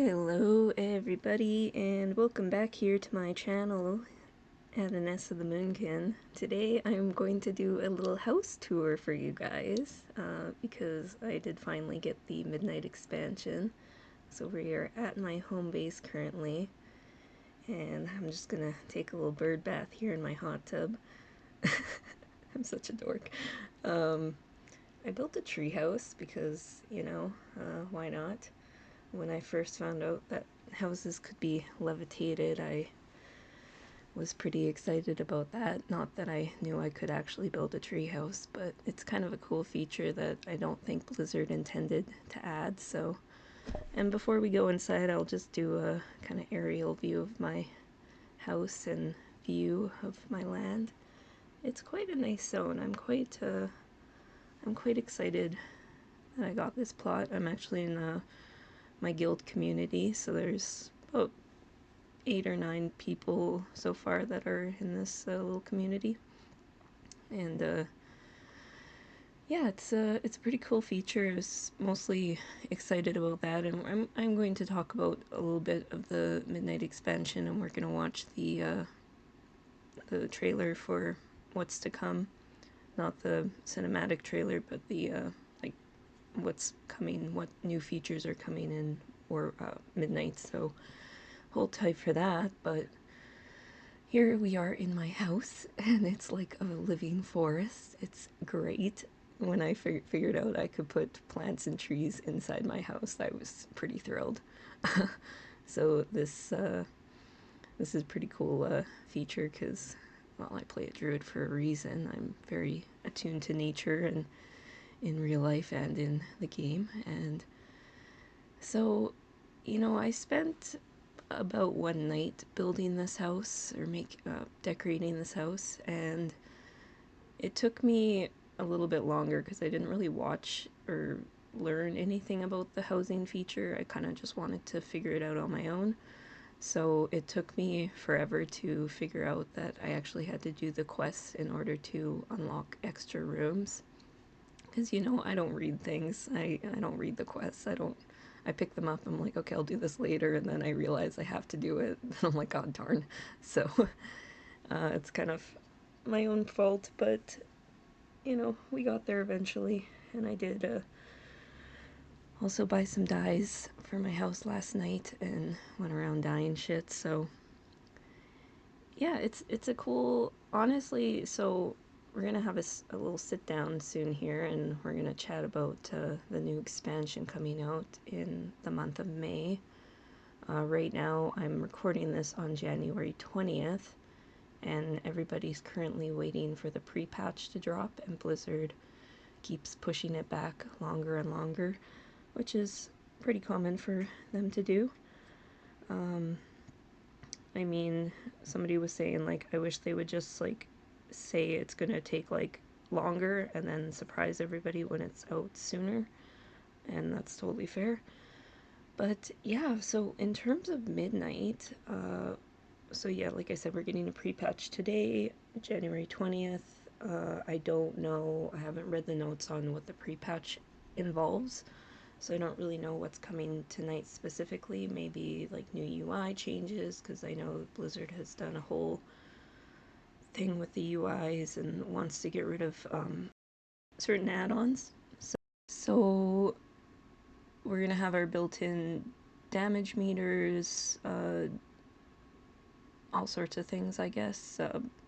Hello everybody and welcome back here to my channel at Ness of the Moonkin. Today I'm going to do a little house tour for you guys because I did finally get the Midnight expansion. So we are at my home base currently and I'm just gonna take a little bird bath here in my hot tub. I'm such a dork. I built a treehouse because, why not? When I first found out that houses could be levitated, I was pretty excited about that. Not that I knew I could actually build a treehouse, but it's kind of a cool feature that I don't think Blizzard intended to add, so... And before we go inside, I'll just do a kind of aerial view of my house and view of my land. It's quite a nice zone. I'm quite excited that I got this plot. I'm actually in my guild community, so there's about 8 or 9 people so far that are in this little community, and yeah, it's a pretty cool feature. I was mostly excited about that, and I'm going to talk about a little bit of the Midnight expansion, and we're gonna watch the trailer for what's to come, not the cinematic trailer, but the like what's coming, what new features are coming in or Midnight, so hold tight for that. But here we are in my house and it's like a living forest. It's great. When I figured out I could put plants and trees inside my house, I was pretty thrilled. So this is a pretty cool feature because, well, I play a druid for a reason. I'm very attuned to nature and in real life and in the game, and so, I spent about one night building this house, or decorating this house, and it took me a little bit longer because I didn't really watch or learn anything about the housing feature. I kind of just wanted to figure it out on my own. So it took me forever to figure out that I actually had to do the quests in order to unlock extra rooms. Because, I don't read things. I don't read the quests. I pick them up, I'm like, okay, I'll do this later, and then I realize I have to do it, and I'm like, god darn. So, it's kind of my own fault, but, we got there eventually, and I did, also buy some dyes for my house last night, and went around dyeing shit, so... Yeah, it's a cool... Honestly, so... We're gonna have a little sit down soon here, and we're gonna chat about the new expansion coming out in the month of May. Right now, I'm recording this on January 20th, and everybody's currently waiting for the pre-patch to drop, and Blizzard keeps pushing it back longer and longer, which is pretty common for them to do. I mean, somebody was saying, like, I wish they would just, like, say it's gonna take like longer and then surprise everybody when it's out sooner, and that's totally fair. But yeah, so in terms of Midnight, so yeah, like I said, we're getting a pre-patch today, January 20th. I don't know, I haven't read the notes on what the pre-patch involves, so I don't really know what's coming tonight specifically. Maybe like new UI changes, because I know Blizzard has done a whole thing with the UIs and wants to get rid of certain add-ons. So we're gonna have our built-in damage meters, all sorts of things, I guess.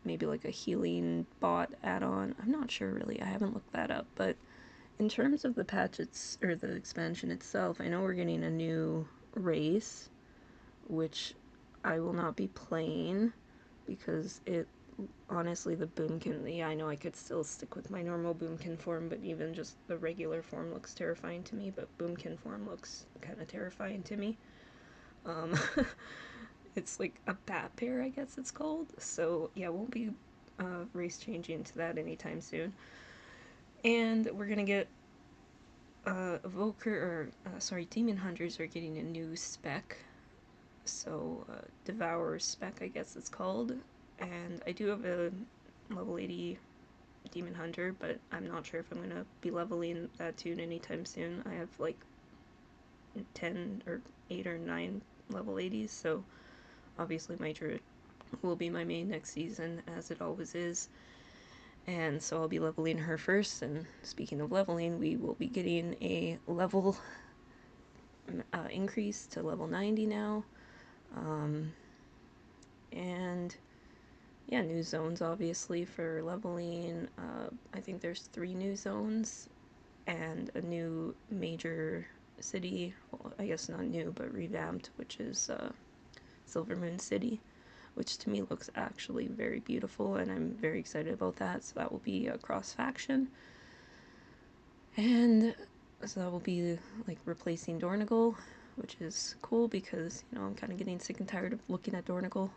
Maybe like a healing bot add-on. I'm not sure really. I haven't looked that up. But in terms of the patch, or the expansion itself, I know we're getting a new race, which I will not be playing because honestly, the boomkin, yeah, I know I could still stick with my normal boomkin form, but even just the regular form looks terrifying to me, but boomkin form looks kind of terrifying to me. It's like a bat pair, I guess it's called, so yeah, won't be race changing to that anytime soon. And we're gonna get Demon Hunters are getting a new spec, so Devourer spec, I guess it's called, and I do have a level 80 Demon Hunter, but I'm not sure if I'm gonna be leveling that tune anytime soon. I have like 10 or 8 or 9 level 80s, so obviously my druid will be my main next season, as it always is. And so I'll be leveling her first, and speaking of leveling, we will be getting a level increase to level 90 now. And yeah, new zones obviously for leveling. I think there's 3 new zones and a new major city. Well, I guess not new, but revamped, which is Silver Moon City, which to me looks actually very beautiful, and I'm very excited about that. So that will be a cross faction, and so that will be like replacing Dornigal, which is cool because, you know, I'm kind of getting sick and tired of looking at Dornigal.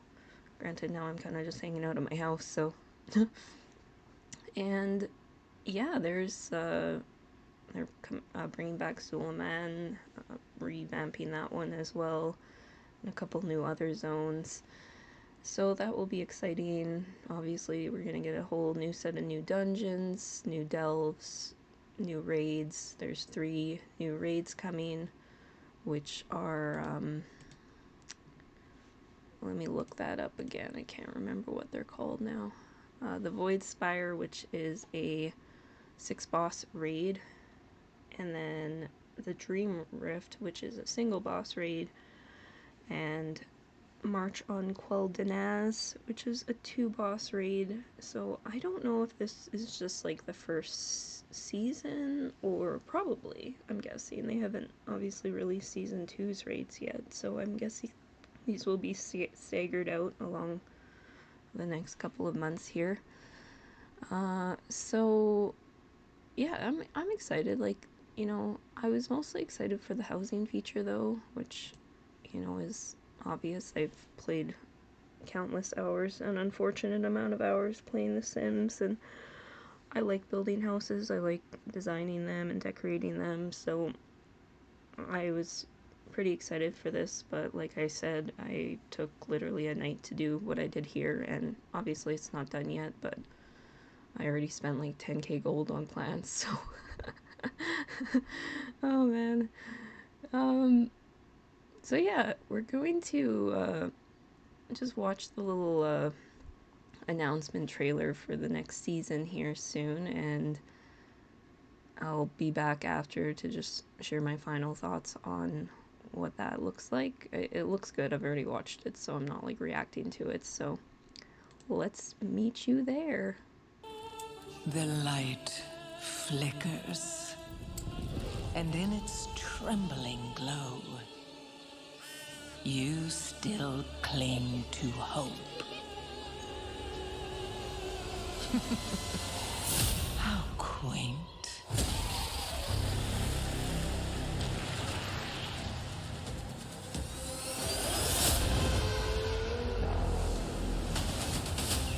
Granted, now I'm kind of just hanging out at my house, so. And yeah, there's they're bringing back Suleiman, revamping that one as well, and a couple new other zones. So that will be exciting. Obviously, we're gonna get a whole new set of new dungeons, new delves, new raids. There's 3 new raids coming, which are let me look that up again. I can't remember what they're called now. The Void Spire, which is a 6-boss raid, and then the Dream Rift, which is a single boss raid, and March on Quel Denaz, which is a 2-boss raid. So I don't know if this is just like the first season, or probably, I'm guessing. They haven't obviously released season 2's raids yet, so I'm guessing these will be staggered out along the next couple of months here. So yeah, I'm excited. Like, you know, I was mostly excited for the housing feature though, which, you know, is obvious. I've played countless hours, an unfortunate amount of hours playing The Sims, and I like building houses. I like designing them and decorating them, so I was pretty excited for this. But like I said, I took literally a night to do what I did here, and obviously it's not done yet, but I already spent like 10k gold on plants, so oh man. So yeah, we're going to just watch the little announcement trailer for the next season here soon, and I'll be back after to just share my final thoughts on what that looks like. It looks good. I've already watched it, so I'm not like reacting to it. So let's meet you there. The light flickers, and in its trembling glow, you still cling to hope. How quaint.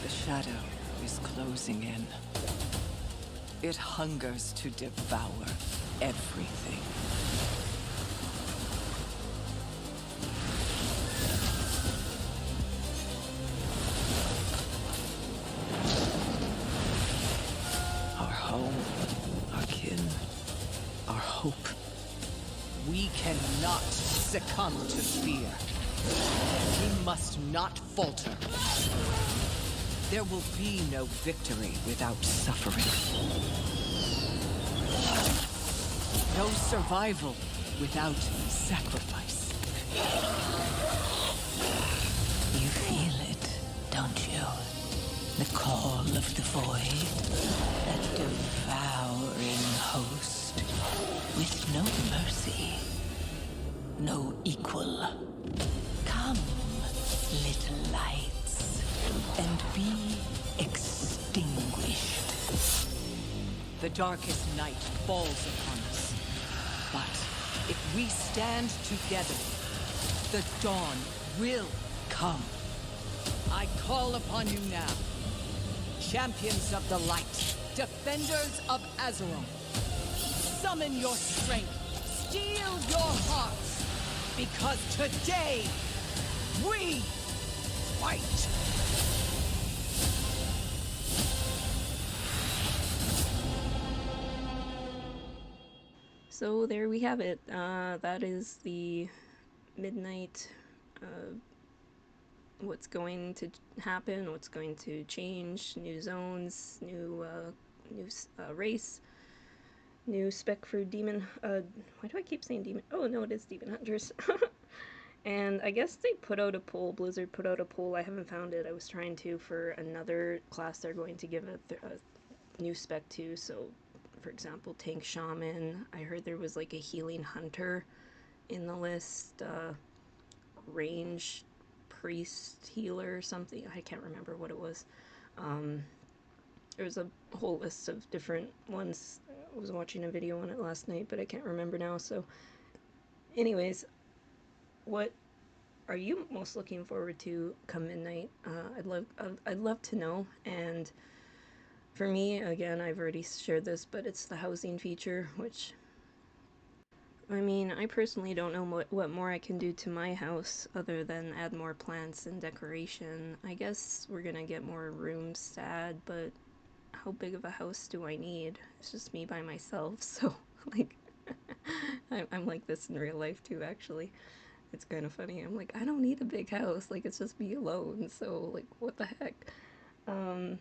The shadow is closing in. It hungers to devour everything. Our home, our kin, our hope. We cannot succumb to fear. We must not falter. There will be no victory without suffering. No survival without sacrifice. You feel it, don't you? The call of the void, that devouring host, with no mercy, no equal. Come, little lights, and be extinguished. The darkest night falls upon us. But if we stand together, the dawn will come. I call upon you now. Champions of the light, defenders of Azeroth. Summon your strength, steel your hearts, because today, we fight! So there we have it. That is the Midnight, uh, what's going to happen, what's going to change, new zones, new race, new spec for demon. Why do I keep saying demon? Oh no, it is demon hunters. And I guess they put out a poll. Blizzard put out a poll. I haven't found it. I was trying to for another class they're going to give a new spec to. So, for example, tank shaman. I heard there was like a healing hunter in the list. Range priest healer or something. I can't remember what it was. Um, there was a whole list of different ones. I was watching a video on it last night, but I can't remember now. So, anyways, what are you most looking forward to come midnight? I'd love to know. And for me, again, I've already shared this, but it's the housing feature, which I mean, I personally don't know what more I can do to my house other than add more plants and decoration. I guess we're gonna get more rooms to add, but how big of a house do I need? It's just me by myself, so like, I'm like this in real life too, actually. It's kind of funny. I'm like, I don't need a big house. Like, it's just me alone. So, like, what the heck? Um,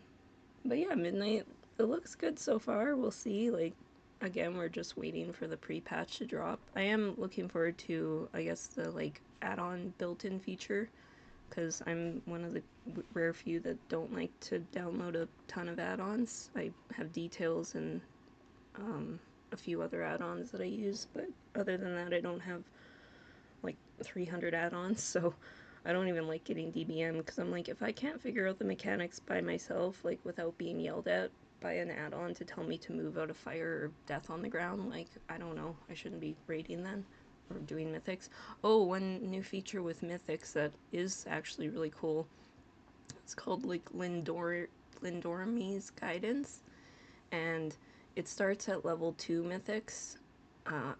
but yeah, Midnight, it looks good so far. We'll see. Like, again, we're just waiting for the pre-patch to drop. I am looking forward to, I guess, the like add-on built-in feature because I'm one of the rare few that don't like to download a ton of add-ons. I have details and a few other add-ons that I use, but other than that, I don't have like 300 add-ons, so I don't even like getting DBM because I'm like, if I can't figure out the mechanics by myself, like without being yelled at by an add-on to tell me to move out of fire or death on the ground, like, I don't know, I shouldn't be raiding then or doing mythics. Oh, one new feature with mythics that is actually really cool. It's called like Lindormi's Guidance, and it starts at level 2 mythics,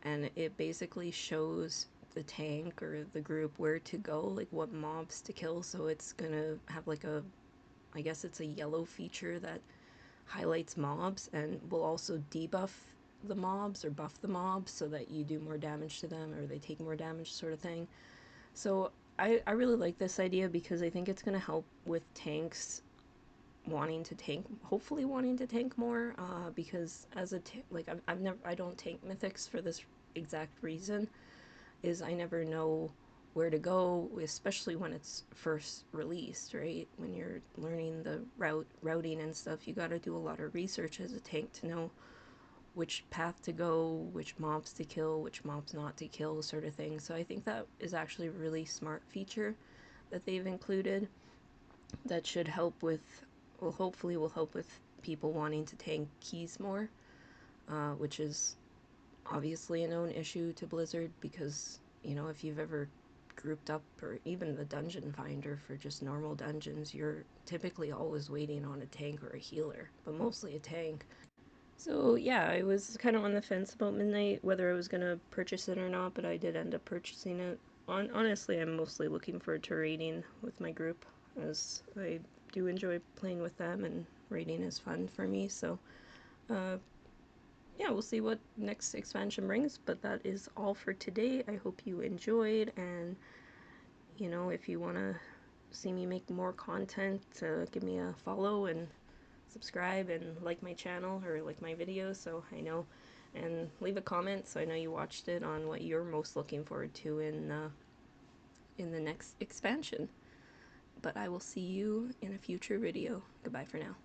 and it basically shows the tank or the group where to go, like what mobs to kill. So it's gonna have like a, I guess it's a yellow feature that highlights mobs and will also debuff the mobs or buff the mobs so that you do more damage to them or they take more damage, sort of thing. So I really like this idea because I think it's gonna help with tanks wanting to tank, hopefully wanting to tank more, because as a like I've never, I don't tank mythics for this exact reason, is I never know where to go, especially when it's first released, right? When you're learning the routing and stuff, you got to do a lot of research as a tank to know which path to go, which mobs to kill, which mobs not to kill, sort of thing. So I think that is actually a really smart feature that they've included that should help with, well, hopefully will help with people wanting to tank keys more, which is obviously a known issue to Blizzard because, you know, if you've ever grouped up or even the dungeon finder for just normal dungeons, you're typically always waiting on a tank or a healer, but mostly a tank. So yeah, I was kind of on the fence about Midnight, whether I was going to purchase it or not, but I did end up purchasing it. Honestly, I'm mostly looking forward to raiding with my group, as I do enjoy playing with them, and raiding is fun for me, so uh, yeah, we'll see what next expansion brings, but that is all for today. I hope you enjoyed, and you know, if you want to see me make more content, give me a follow and subscribe and like my channel or like my videos so I know, and leave a comment so I know you watched it on what you're most looking forward to in the next expansion. But I will see you in a future video. Goodbye for now.